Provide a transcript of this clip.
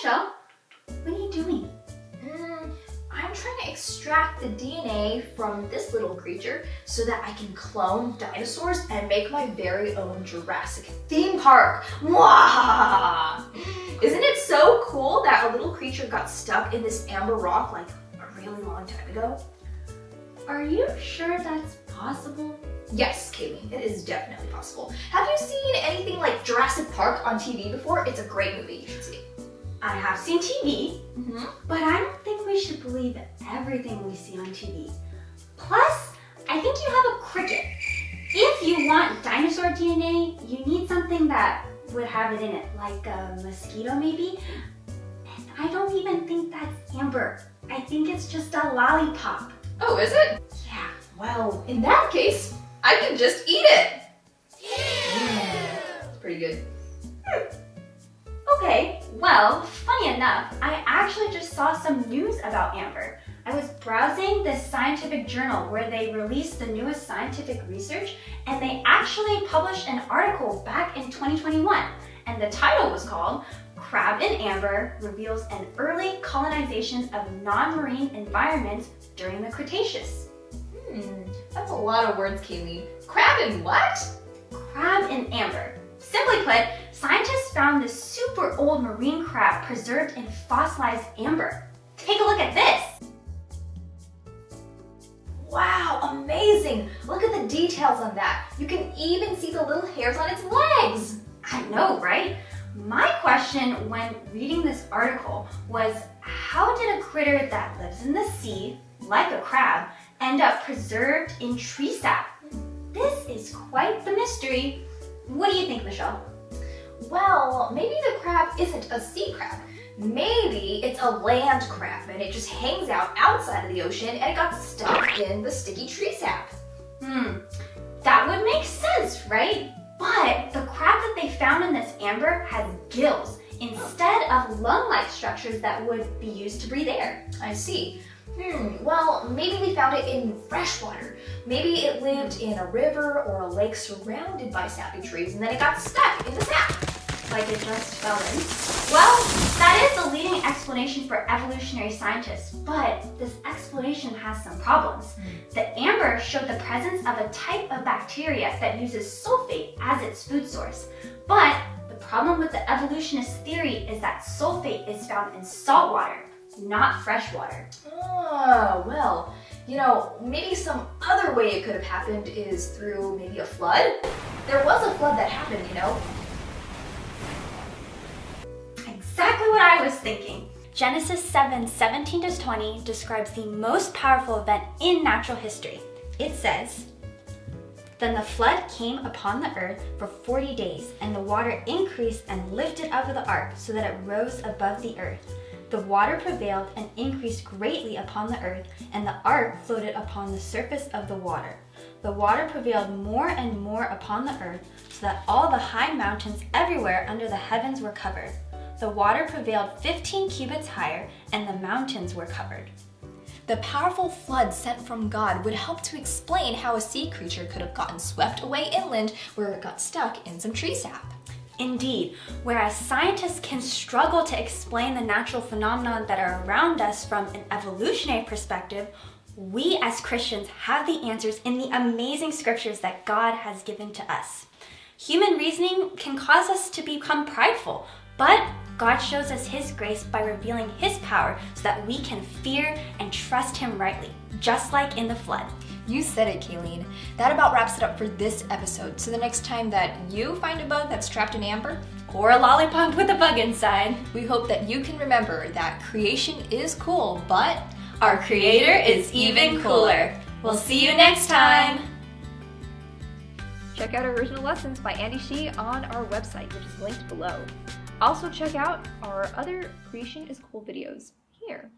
Michelle. What are you doing? I'm trying to extract the DNA from this little creature so that I can clone dinosaurs and make my very own Jurassic theme park. Mwah! Isn't it so cool that a little creature got stuck in this amber rock like a really long time ago? Are you sure that's possible? Yes, Kayleen, it is definitely possible. Have you seen anything like Jurassic Park on TV before? It's a great movie, you should see. I have seen TV, but I don't think we should believe everything we see on TV. Plus, I think you have a cricket. If you want dinosaur DNA, you need something that would have it in it, like a mosquito maybe. And I don't even think that's amber. I think it's just a lollipop. Oh, is it? Yeah. Well, in that case, I can just eat it. Yeah. It's pretty good. Okay, well, funny enough, I actually just saw some news about amber. I was browsing this scientific journal where they released the newest scientific research, and they actually published an article back in 2021, and the title was called Crab in Amber Reveals an Early Colonization of Non-Marine Environments During the Cretaceous. That's a lot of words, Kayleen. Crab in what? Crab in amber. Simply put, scientists found this super old marine crab preserved in fossilized amber. Take a look at this. Wow, amazing! Look at the details on that. You can even see the little hairs on its legs. I know, right? My question when reading this article was, how did a critter that lives in the sea, like a crab, end up preserved in tree sap? This is quite the mystery. What do you think, Michelle? Well, maybe the crab isn't a sea crab. Maybe it's a land crab and it just hangs out outside of the ocean and it got stuck in the sticky tree sap. That would make sense, right? But the crab that they found in this amber has gills instead of lung-like structures that would be used to breathe air. I see. Well, maybe they found it in fresh water. Maybe it lived in a river or a lake surrounded by sappy trees and then it got stuck in the sap. Like it just fell in? Well, that is the leading explanation for evolutionary scientists, but this explanation has some problems. The amber showed the presence of a type of bacteria that uses sulfate as its food source. But the problem with the evolutionist theory is that sulfate is found in salt water, not fresh water. Oh, well, maybe some other way it could have happened is through maybe a flood. There was a flood that happened, Exactly what I was thinking. Genesis 7:17-20 describes the most powerful event in natural history. It says, "Then the flood came upon the earth for 40 days, and the water increased and lifted up the ark so that it rose above the earth. The water prevailed and increased greatly upon the earth, and the ark floated upon the surface of the water. The water prevailed more and more upon the earth, so that all the high mountains everywhere under the heavens were covered. The water prevailed 15 cubits higher, and the mountains were covered." The powerful flood sent from God would help to explain how a sea creature could have gotten swept away inland where it got stuck in some tree sap. Indeed, whereas scientists can struggle to explain the natural phenomena that are around us from an evolutionary perspective, we as Christians have the answers in the amazing scriptures that God has given to us. Human reasoning can cause us to become prideful, but God shows us His grace by revealing His power so that we can fear and trust Him rightly, just like in the flood. You said it, Kayleen. That about wraps it up for this episode. So the next time that you find a bug that's trapped in amber, Or a lollipop with a bug inside, we hope that you can remember that creation is cool, but our Creator is even cooler. We'll see you next time! Check out our original lessons by Andy Shee on our website, which is linked below. Also check out our other Creation is Cool videos here.